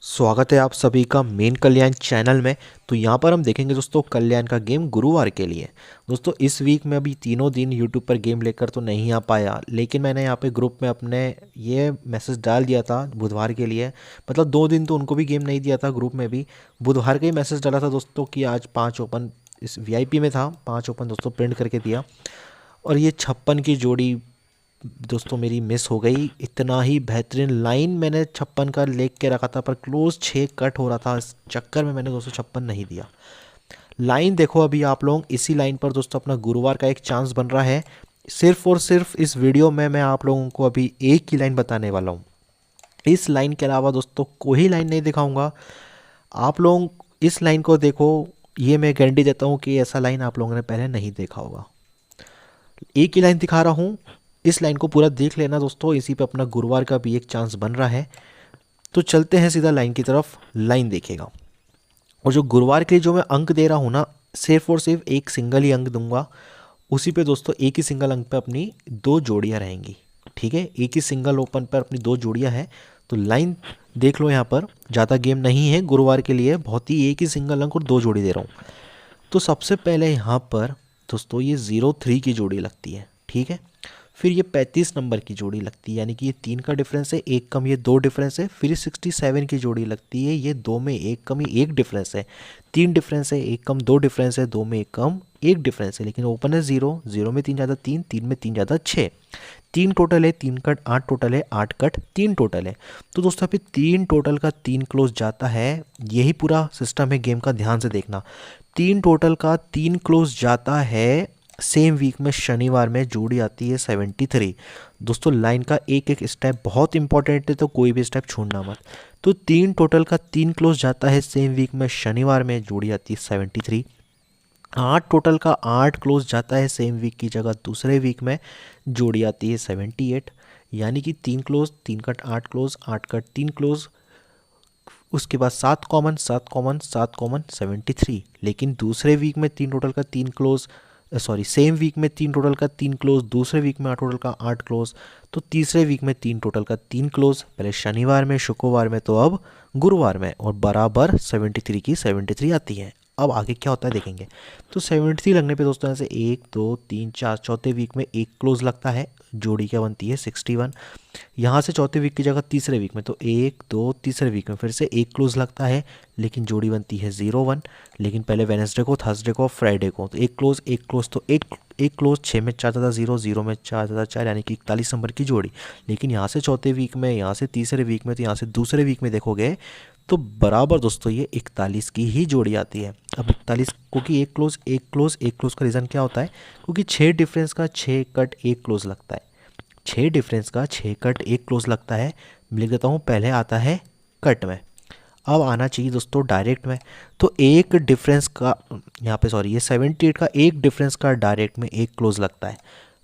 स्वागत है आप सभी का मेन कल्याण चैनल में। तो यहाँ पर हम देखेंगे दोस्तों कल्याण का गेम गुरुवार के लिए। दोस्तों इस वीक में अभी तीनों दिन यूट्यूब पर गेम लेकर तो नहीं आ पाया, लेकिन मैंने यहाँ पे ग्रुप में अपने ये मैसेज डाल दिया था बुधवार के लिए। मतलब 2 दिन तो उनको भी गेम नहीं दिया था, ग्रुप में भी बुधवार का ही मैसेज डाला था दोस्तों कि आज 5 ओपन इस वीआईपी में था, 5 ओपन दोस्तों प्रिंट करके दिया। और ये 56 की जोड़ी दोस्तों मेरी मिस हो गई। इतना ही बेहतरीन लाइन मैंने 56 का लेक के रखा था, पर क्लोज 6 कट हो रहा था, इस चक्कर में मैंने दोस्तों 56 नहीं दिया। लाइन देखो अभी आप लोग, इसी लाइन पर दोस्तों अपना गुरुवार का एक चांस बन रहा है। सिर्फ और सिर्फ इस वीडियो में मैं आप लोगों को अभी एक ही लाइन बताने वाला हूँ। इस लाइन के अलावा दोस्तों कोई लाइन नहीं दिखाऊंगा। आप लोग इस लाइन को देखो, ये मैं गारंटी देता हूँ कि ऐसा लाइन आप लोगों ने पहले नहीं देखा होगा। एक ही लाइन दिखा रहा हूँ, इस लाइन को पूरा देख लेना दोस्तों, इसी पे अपना गुरुवार का भी एक चांस बन रहा है। तो चलते हैं सीधा लाइन की तरफ, लाइन देखेगा। और जो गुरुवार के लिए जो मैं अंक दे रहा हूँ ना, सिर्फ और सिर्फ एक सिंगल ही अंक दूंगा। उसी पे दोस्तों एक ही सिंगल अंक पे अपनी 2 जोड़ियाँ रहेंगी। ठीक है, एक ही सिंगल ओपन पर अपनी 2 जोड़ियाँ हैं। तो लाइन देख लो, यहाँ पर ज़्यादा गेम नहीं है गुरुवार के लिए, बहुत ही एक ही सिंगल अंक और 2 जोड़ी दे रहा हूँ। तो सबसे पहले यहाँ पर दोस्तों ये 0-3 की जोड़ी लगती है। ठीक है, फिर ये 35 नंबर की जोड़ी लगती है, यानी कि ये 3 का डिफरेंस है, एक कम ये 2 डिफरेंस है। फिर ये 67 की जोड़ी लगती है, ये 2 में एक कम ये 1 डिफरेंस है। 3 डिफरेंस है, एक कम 2 डिफरेंस है, 2 में एक कम 1 डिफरेंस है। लेकिन ओपन है 0, 0 में 3 ज़्यादा 3, 3 में 3 ज़्यादा 6। 3 टोटल है, 3 कट 8 टोटल है, 8 कट 3 टोटल है। तो दोस्तों अभी 3 टोटल का 3 क्लोज जाता है। यही पूरा सिस्टम है गेम का, ध्यान से देखना। 3 टोटल का 3 क्लोज जाता है। सेम वीक में शनिवार में जोड़ी आती है 73। दोस्तों लाइन का एक एक स्टेप बहुत इंपॉर्टेंट है, तो कोई भी स्टेप छोड़ना मत। तो 3 टोटल का 3 क्लोज जाता है सेम वीक में शनिवार में, जोड़ी आती है 73। 8 टोटल का 8 क्लोज जाता है सेम वीक की जगह दूसरे वीक में, जोड़ी आती है 78। यानी कि 3 close, 3 cut 8 close, 8 cut 3 close, उसके बाद 7 कॉमन 7 कॉमन 7 कॉमन 73। लेकिन दूसरे वीक में 3 टोटल का 3 क्लोज, सॉरी सेम वीक में 3 टोटल का 3 क्लोज, दूसरे वीक में 8 टोटल का 8 क्लोज, तो तीसरे वीक में 3 टोटल का 3 क्लोज, पहले शनिवार में, शुक्रवार में, तो अब गुरुवार में, और बराबर 73 की 73 आती है। अब आगे क्या होता है देखेंगे। तो 73 लगने पे दोस्तों ऐसे 1 2 3 4 चौथे वीक में एक क्लोज लगता है, जोड़ी क्या बनती है 61। यहाँ से चौथे वीक की जगह तीसरे वीक में, तो 1 2 तीसरे वीक में फिर से एक क्लोज लगता है, लेकिन जोड़ी बनती है 0-1। लेकिन पहले वेडनेसडे को, थर्सडे को, फ्राइडे को, तो एक क्लोज तो एक क्लोज 6 में 4 ज़्यादा 0, 0 में 4 ज़्यादा 4, यानी कि 41 नंबर की जोड़ी। लेकिन यहाँ से चौथे वीक में, यहाँ से तीसरे वीक में, तो यहाँ से दूसरे वीक में देखोगे तो बराबर दोस्तों ये 41 की ही जोड़ी आती है। अब 41, क्योंकि एक क्लोज का रीज़न क्या होता है, क्योंकि 6 डिफरेंस का 6 कट 1 क्लोज लगता है। 6 डिफरेंस का 6 कट 1 क्लोज लगता है। लिख देता हूँ, पहले आता है कट में, अब आना चाहिए दोस्तों डायरेक्ट में। तो एक डिफरेंस का यहाँ पे, सॉरी ये 78 का एक डिफरेंस का डायरेक्ट में एक क्लोज लगता है,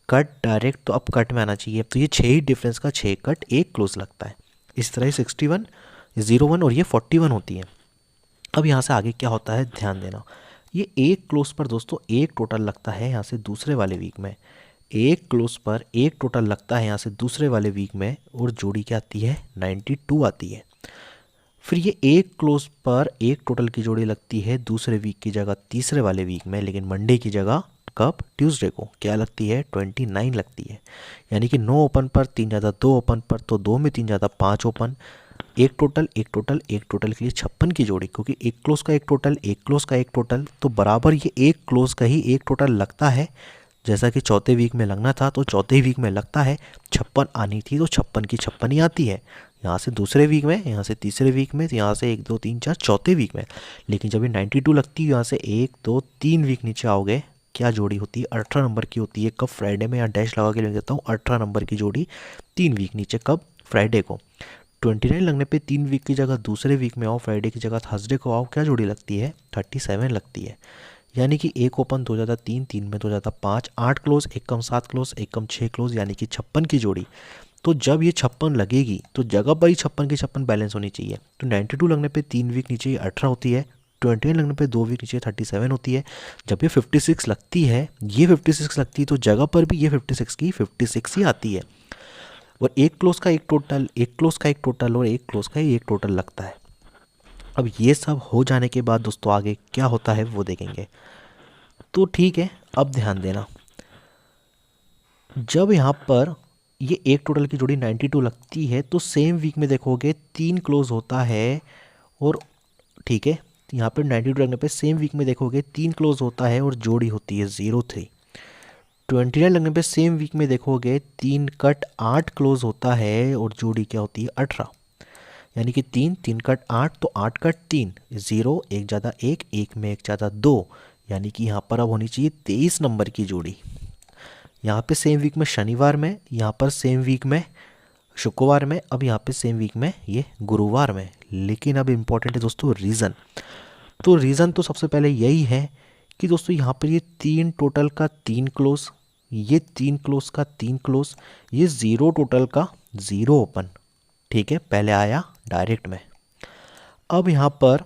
कट डायरेक्ट, तो अब कट में आना चाहिए। तो ये 6 ही डिफरेंस का 6 कट 1 क्लोज लगता है। इस तरह 61, 01 और ये 41 होती है। अब यहाँ से आगे क्या होता है ध्यान देना। ये एक क्लोज पर दोस्तों एक टोटल लगता है यहाँ से दूसरे वाले वीक में, एक क्लोज पर एक टोटल लगता है यहाँ से दूसरे वाले वीक में, और जोड़ी क्या आती है 92 आती है। फिर ये एक क्लोज पर एक टोटल की जोड़ी लगती है दूसरे वीक की जगह तीसरे वाले वीक में, लेकिन मंडे की जगह कब, ट्यूसडे को, क्या लगती है 29 लगती है। यानी कि 9 ओपन पर 3 ज़्यादा 2 ओपन पर, तो 2 में 3 ज़्यादा 5 ओपन, एक टोटल एक टोटल एक टोटल के लिए 56 की जोड़ी, क्योंकि एक क्लोज का एक टोटल, एक क्लोज का एक टोटल, तो बराबर ये एक क्लोज का ही एक टोटल लगता है। जैसा कि चौथे वीक में लगना था, तो चौथे वीक में लगता है। 56 आनी थी, तो 56 की 56 ही आती है। यहाँ से दूसरे वीक में, यहाँ से तीसरे वीक में, तो यहाँ से 1 2 3 4 चौथे वीक में। लेकिन जब ये 92 लगती है, यहाँ से 1 2 3 वीक नीचे आओगे, क्या जोड़ी होती है 18 नंबर की होती है। कब, फ्राइडे में, यहाँ डैश लगा के लिख देता हूँ, 18 नंबर की जोड़ी 3 वीक नीचे, कब, फ्राइडे को। 29 लगने पे 3 वीक की जगह दूसरे वीक में आओ, फ्राइडे की जगह थर्सडे को आओ, क्या जोड़ी लगती है 37 लगती है। यानी कि एक ओपन 2 ज़्यादा 3, 3 में 2 ज़्यादा 5, 8 क्लोज, एक कम 7 क्लोज, एक कम 6 क्लोज, यानी कि 56 की जोड़ी। तो जब ये 56 लगेगी तो जगह पर ही 56 की 56 बैलेंस होनी चाहिए। तो 92 लगने पे 3 वीक नीचे 18 होती है, 21 लगने पे 2 वीक नीचे 37 होती है। जब ये 56 लगती है, ये 56 लगती है, तो जगह पर भी ये 56 की 56 ही आती है। और एक क्लोज का एक टोटल, एक क्लोज का एक टोटल, और एक क्लोज का ही एक टोटल लगता है। अब ये सब हो जाने के बाद दोस्तों आगे क्या होता है वो देखेंगे। तो ठीक है, अब ध्यान देना, जब यहाँ पर ये एक टोटल की जोड़ी 92 लगती है तो सेम वीक में देखोगे 3 क्लोज होता है। और ठीक है, यहाँ पर 92 लगने पे सेम वीक में देखोगे 3 क्लोज होता है और जोड़ी होती है 03। 29 लगने पे सेम वीक में देखोगे 3 कट 8 क्लोज होता है और जोड़ी क्या होती है 18। यानी कि 3 कट 8 तो 8 कट 3, 0 एक ज़्यादा एक, एक में एक ज़्यादा 2, यानी कि यहाँ पर अब होनी चाहिए 23 नंबर की जोड़ी। यहाँ पे सेम वीक में शनिवार में, यहाँ पर सेम वीक में शुक्रवार में, अब यहाँ पे सेम वीक में ये गुरुवार में। लेकिन अब इम्पॉर्टेंट है दोस्तों रीज़न। तो रीज़न तो सबसे पहले यही है कि दोस्तों यहाँ पर ये 3 टोटल का 3 क्लोज, ये 3 क्लोज का 3 क्लोज, ये 0 टोटल का 0 ओपन। ठीक है, पहले आया डायरेक्ट में। अब यहाँ पर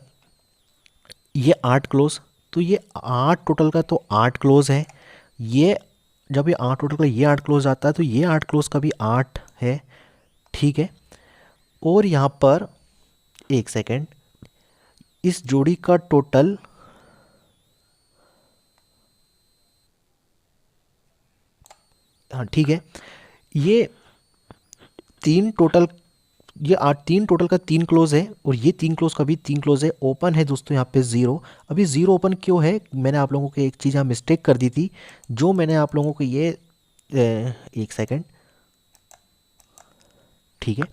ये 8 क्लोज, तो ये 8 टोटल का तो 8 क्लोज है। ये जब ये 8 टोटल का ये 8 क्लोज आता है तो ये 8 क्लोज का भी 8 है। ठीक है, और यहाँ पर एक सेकेंड, इस जोड़ी का टोटल हाँ ठीक है, ये 3 टोटल, ये 3 टोटल का 3 क्लोज है और ये 3 क्लोज का भी 3 क्लोज है। ओपन है दोस्तों यहाँ पे 0। अभी 0 ओपन क्यों है, मैंने आप लोगों को एक चीज़ यहाँ मिस्टेक कर दी थी, जो मैंने आप लोगों को ये एक सेकेंड, ठीक है,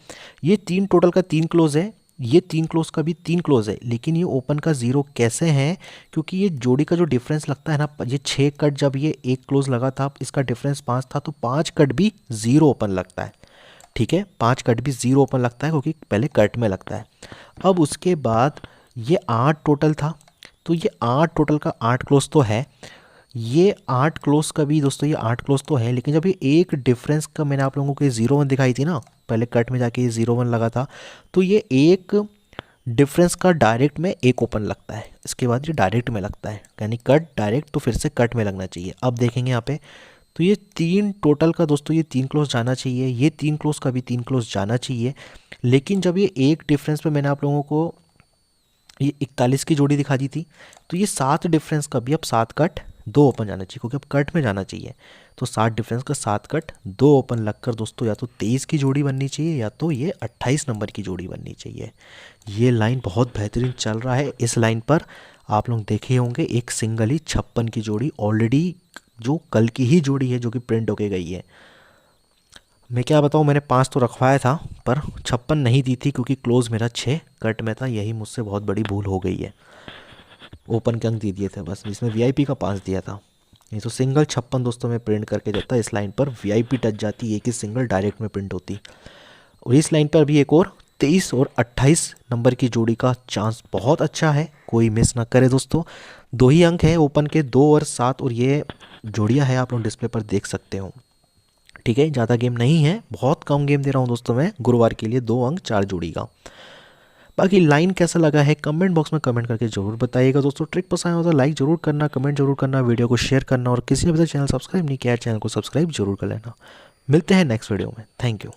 ये 3 टोटल का 3 क्लोज है, ये 3 क्लोज का भी 3 क्लोज है, लेकिन ये ओपन का 0 कैसे है, क्योंकि ये जोड़ी का जो डिफरेंस लगता है ना, ये 6 कट जब ये एक क्लोज लगा था, इसका डिफरेंस 5 था, तो 5 कट भी 0 ओपन लगता है। ठीक है, 5 कट भी 0 ओपन लगता है क्योंकि पहले कट में लगता है। अब उसके बाद ये 8 टोटल था, तो ये 8 टोटल का 8 क्लोज तो है, ये 8 क्लोज का भी दोस्तों ये 8 क्लोज तो है, लेकिन जब ये एक डिफरेंस का मैंने आप लोगों को ये 0 1 दिखाई थी ना, पहले कट में जाके ये 0 1 लगा था, तो ये एक डिफरेंस का डायरेक्ट में एक ओपन लगता है, इसके बाद ये डायरेक्ट में लगता है, यानी कट डायरेक्ट तो फिर से कट में लगना चाहिए। अब देखेंगे यहाँ पे, तो ये 3 टोटल का दोस्तों ये 3 क्लोज जाना चाहिए, ये 3 क्लोज का भी 3 क्लोज जाना चाहिए। लेकिन जब ये एक डिफरेंस पे मैंने आप लोगों को ये 41 की जोड़ी दिखा दी थी, तो ये 7 डिफरेंस का भी अब 7 कट 2 ओपन जाना चाहिए, क्योंकि अब कट में जाना चाहिए। तो 7 डिफरेंस का 7 कट 2 ओपन लगकर दोस्तों या तो 23 की जोड़ी बननी चाहिए या तो ये 28 नंबर की जोड़ी बननी चाहिए। ये लाइन बहुत बेहतरीन चल रहा है। इस लाइन पर आप लोग देखे होंगे एक सिंगल ही 56 की जोड़ी ऑलरेडी, जो कल की ही जोड़ी है जो कि प्रिंट होके गई है। मैं क्या बताऊँ, मैंने 5 तो रखवाया था पर 56 नहीं दी थी, क्योंकि क्लोज मेरा 6 कट में था, यही मुझसे बहुत बड़ी भूल हो गई है। ओपन के अंक दे दिए थे बस, इसमें वीआईपी का 5 दिया था। नहीं तो सिंगल 56 दोस्तों में प्रिंट करके देता, इस लाइन पर वीआईपी टच जाती, एक ही सिंगल डायरेक्ट में प्रिंट होती। और इस लाइन पर भी एक और 23 और 28 नंबर की जोड़ी का चांस बहुत अच्छा है, कोई मिस ना करे दोस्तों। 2 ही अंक है ओपन के, 2 और 7, और ये जोड़ियाँ है आप लोग डिस्प्ले पर देख सकते हो। ठीक है, ज़्यादा गेम नहीं है, बहुत कम गेम दे रहा हूँ दोस्तों मैं गुरुवार के लिए, 2 अंक 4 जोड़ी का। बाकी लाइन कैसा लगा है कमेंट बॉक्स में कमेंट करके जरूर बताइएगा दोस्तों। ट्रिक पसंद हो तो लाइक जरूर करना, कमेंट जरूर करना, वीडियो को शेयर करना, और किसी ने अभी तक चैनल सब्सक्राइब नहीं किया है चैनल को सब्सक्राइब जरूर कर लेना। मिलते हैं नेक्स्ट वीडियो में, थैंक यू।